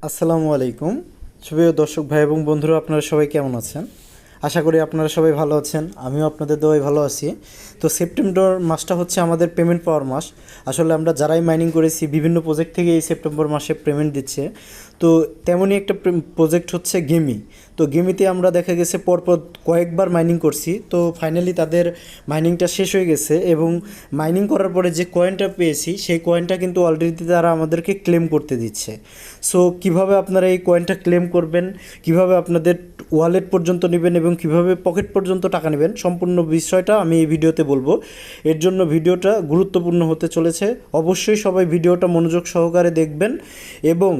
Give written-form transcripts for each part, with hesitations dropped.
আসসালামু আলাইকুম প্রিয় দর্শক ভাই এবং বন্ধুরা, আপনারা সবাই কেমন আছেন? আশা করি আপনারা সবাই ভালো আছেন। আমিও আপনাদের দোয়ায় ভালো আছি। তো সেপ্টেম্বর মাসটা হচ্ছে আমাদের পেমেন্ট পাওয়ার মাস। আসলে আমরা যারাই মাইনিং করেছি বিভিন্ন প্রজেক্ট থেকে এই সেপ্টেম্বর মাসে পেমেন্ট দিচ্ছে। তো তেমনই একটা প্রজেক্ট হচ্ছে গেমি। তো গেমিতে আমরা দেখা গেছে পরপর কয়েকবার মাইনিং করছি, তো ফাইনালি তাদের মাইনিংটা শেষ হয়ে গেছে এবং মাইনিং করার পরে যে কয়েনটা পেয়েছি সেই কয়েনটা কিন্তু অলরেডি তারা আমাদেরকে ক্লেম করতে দিচ্ছে। সো কিভাবে আপনারা এই কয়েনটা ক্লেম করবেন, কিভাবে আপনাদের ওয়ালেট পর্যন্ত নেবেন এবং কিভাবে পকেট পর্যন্ত টাকা নেবেন, সম্পূর্ণ বিষয়টা আমি এই ভিডিওতে বলবো। এর জন্য ভিডিওটা গুরুত্বপূর্ণ হতে চলেছে। অবশ্যই সবাই ভিডিওটা মনোযোগ সহকারে দেখবেন এবং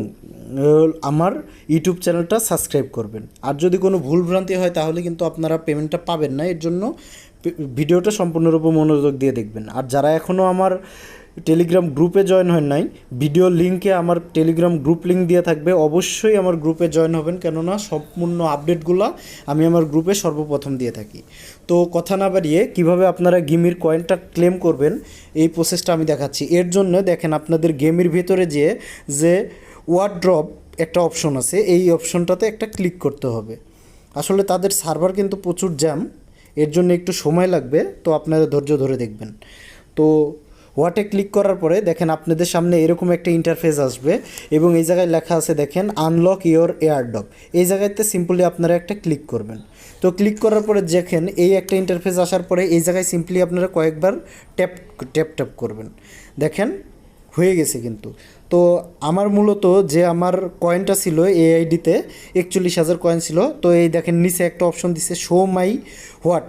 আমার ইউটিউব চ্যানেলটা সাবস্ক্রাইব করবেন। আর যদি কোনো ভুলভ্রান্তি হয় তাহলে কিন্তু আপনারা পেমেন্টটা পাবেন না। এর জন্য ভিডিওটা সম্পূর্ণরূপে মনোযোগ দিয়ে দেখবেন। আর যারা এখনও আমার টেলিগ্রাম গ্রুপে জয়েন হয় নাই, ভিডিও লিঙ্কে আমার টেলিগ্রাম গ্রুপ লিঙ্ক দিয়ে থাকবে, অবশ্যই আমার গ্রুপে জয়েন হবেন, কেননা সম্পূর্ণ আপডেটগুলো আমি আমার গ্রুপে সর্বপ্রথম দিয়ে থাকি। তো কথা না বাড়িয়ে কীভাবে আপনারা গেমির কয়েনটা ক্লেম করবেন এই প্রসেসটা আমি দেখাচ্ছি। এর জন্য দেখেন, আপনাদের গেমের ভেতরে যে ওয়ার্ড্রপ একটা অপশন আছে, এই অপশনটাতে একটা ক্লিক করতে হবে। আসলে তাদের সার্ভার কিন্তু প্রচুর জ্যাম, এর জন্য একটু সময় লাগবে, তো আপনারা ধৈর্য ধরে দেখবেন। তো হোয়াটে ক্লিক করার পরে দেখেন আপনাদের সামনে এরকম একটা ইন্টারফেস আসবে এবং এই জায়গায় লেখা আছে দেখেন আনলক ইওর এয়ারড্রপ। এই জায়গাতে সিম্পলি আপনারা একটা ক্লিক করবেন। তো ক্লিক করার পরে দেখেন এই একটা ইন্টারফেস আসার পরে এই জায়গায় সিম্পলি আপনারা কয়েকবার ট্যাপ ট্যাপ ট্যাপ করবেন। দেখেন হয়ে গেছে কিন্তু। তো আমার মূলত যে আমার কয়েনটা ছিল এই আইডিতে 41,000 কয়েন ছিল। তো এই দেখেন নিচে একটা অপশন দিছে শো মাই হোয়াট,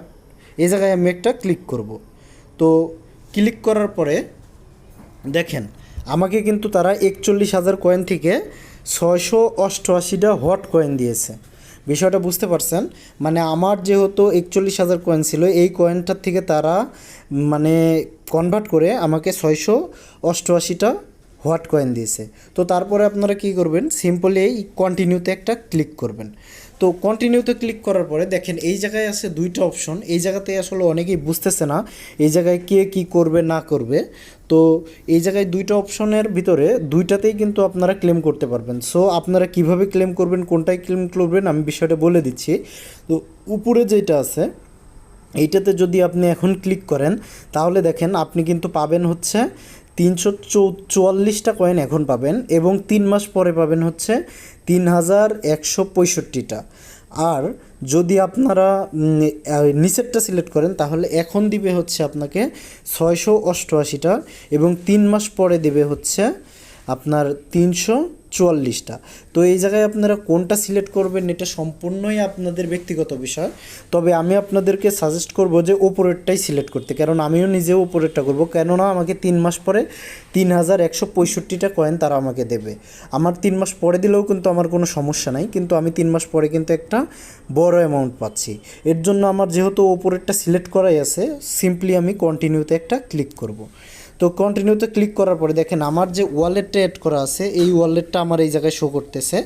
এই জায়গায় আমি একটা ক্লিক করব। তো ক্লিক করার পরে দেখেন আমাকে কিন্তু তারা 41,000 কয়েন থেকে 688টা হট কয়েন দিয়েছে। বিষয়টা বুঝতে পারছেন? মানে আমার যেহেতু 41,000 কয়েন ছিল, এই কয়েনটার থেকে তারা মানে কনভার্ট করে আমাকে 688টা হোয়াট কয়েন দিয়েছে। তো তারপরে আপনারা কী করবেন, সিম্পলি এই কন্টিনিউতে একটা ক্লিক করবেন। তো কন্টিনিউতে ক্লিক করার পরে দেখেন এই জায়গায় আছে দুইটা অপশন। এই জায়গাতে আসলে অনেকেই বুঝতেছে না এই জায়গায় কে কী করবে না করবে। তো এই জায়গায় দুইটা অপশনের ভিতরে দুইটাতেই কিন্তু আপনারা ক্লেম করতে পারবেন। সো আপনারা কিভাবে ক্লেম করবেন, কোনটায় ক্লেম করবেন আমি বিষয়টা বলে দিচ্ছি। তো উপরে যেটা আছে এইটাতে যদি আপনি এখন ক্লিক করেন তাহলে দেখেন আপনি কিন্তু পাবেন হচ্ছে 344টা কয়েন এখন পাবেন এবং 3 মাস পরে পাবেন হচ্ছে 3,165টা। আর যদি আপনারা নিচেরটা সিলেক্ট করেন তাহলে এখন দিবে হচ্ছে আপনাকে 688টা এবং 3 মাস পরে দেবে হচ্ছে আপনার 344টা। তো এই জায়গায় আপনারা কোনটা সিলেক্ট করবেন এটা সম্পূর্ণই আপনাদের ব্যক্তিগত বিষয়। তবে আমি আপনাদেরকে সাজেস্ট করব যে ওপরেরটাই সিলেক্ট করতে, কারণ আমিও নিজেও ওপরেরটা করব, কেননা আমাকে 3 মাস পরে 3,165টা কয়েন তারা আমাকে দেবে। আমার 3 মাস পরে দিলেও কিন্তু আমার কোনো সমস্যা নাই, কিন্তু আমি 3 মাস পরে কিন্তু একটা বড় অ্যামাউন্ট পাচ্ছি। এর জন্য আমার যেহেতু ওপরেরটা সিলেক্ট করাই আছে, সিম্পলি আমি কন্টিনিউতে একটা ক্লিক করব। তো কন্টিনিউতে ক্লিক করার পরে দেখেন আমার যে ওয়ালেটটা অ্যাড করা আছে এই ওয়ালেটটা আমার এই জায়গায় শো করতেছে।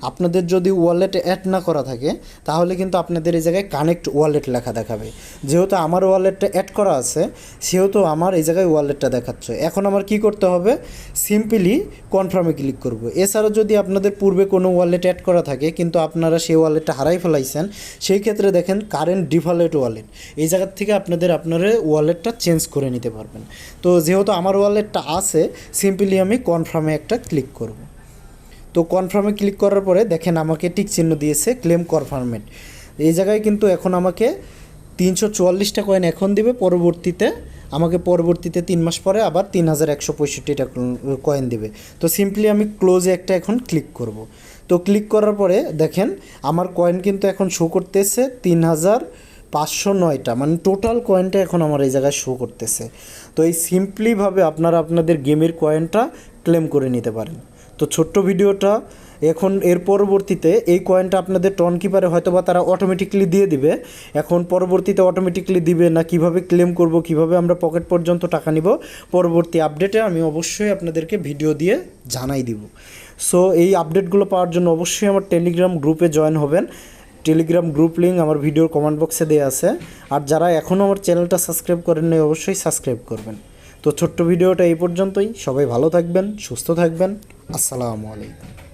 আপনাদের যদি ওয়ালেটে অ্যাড না করা থাকে তাহলে কিন্তু আপনাদের এই জায়গায় কানেক্ট ওয়ালেট লেখা দেখাবে। যেহেতু আমার ওয়ালেটটা অ্যাড করা আছে সেহেতু আমার এই জায়গায় ওয়ালেটটা দেখাচ্ছে। এখন আমার কি করতে হবে, সিম্পলি কনফার্মে ক্লিক করব। এছাড়াও যদি আপনাদের পূর্বে কোনো ওয়ালেট অ্যাড করা থাকে কিন্তু আপনারা সেই ওয়ালেটটা হারাই ফেলাইছেন, সেই ক্ষেত্রে দেখেন কারেন্ট ডিফল্ট ওয়ালেট, এই জায়গার থেকে আপনার ওয়ালেটটা চেঞ্জ করে নিতে পারবেন। তো যেহেতু আমার ওয়ালেটটা আছে, সিম্পলি আমি কনফার্মে একটা ক্লিক করব। তো কনফার্মে ক্লিক করার পরে দেখেন আমাকে টিক চিহ্ন দিয়েছে ক্লেম কনফার্মেড। এই জায়গায় কিন্তু এখন আমাকে 344টা কয়েন এখন দিবে, পরবর্তীতে 3 মাস পরে আবার 3,165টা কয়েন দিবে। তো সিম্পলি আমি ক্লোজে একটা এখন ক্লিক করব। তো ক্লিক করার পরে দেখেন আমার কয়েন কিন্তু এখন শো করতেছে 3,509টা, মানে টোটাল কয়েনটা এখন আমার এই জায়গায় শো করতেছে। তো এই সিম্পলিভাবে আপনারা আপনাদের গেমের কয়েনটা ক্লেম করে নিতে পারেন। তো ছোট্ট ভিডিওটা এখন এর পরবর্তীতে এই কয়েনটা আপনাদের টন কিপারে হয়তো বা তারা অটোমেটিকলি দিয়ে দিবে। এখন পরবর্তীতে অটোমেটিকলি দিবে না কিভাবে ক্লেম করব, কিভাবে আমরা পকেট পর্যন্ত টাকা নিব, পরবর্তী আপডেটে আমি অবশ্যই আপনাদেরকে ভিডিও দিয়ে জানাই দিব। সো এই আপডেটগুলো পাওয়ার জন্য অবশ্যই আমার টেলিগ্রাম গ্রুপে জয়েন হবেন। টেলিগ্রাম গ্রুপ লিঙ্ক আমার ভিডিওর কমেন্ট বক্সে দেওয়া আছে। আর যারা এখনও আমার চ্যানেলটা সাবস্ক্রাইব করেন নাই অবশ্যই সাবস্ক্রাইব করবেন। তো ছোট্ট ভিডিওটা এই পর্যন্তই। সবাই ভালো থাকবেন, সুস্থ থাকবেন। আসসালামু আলাইকুম।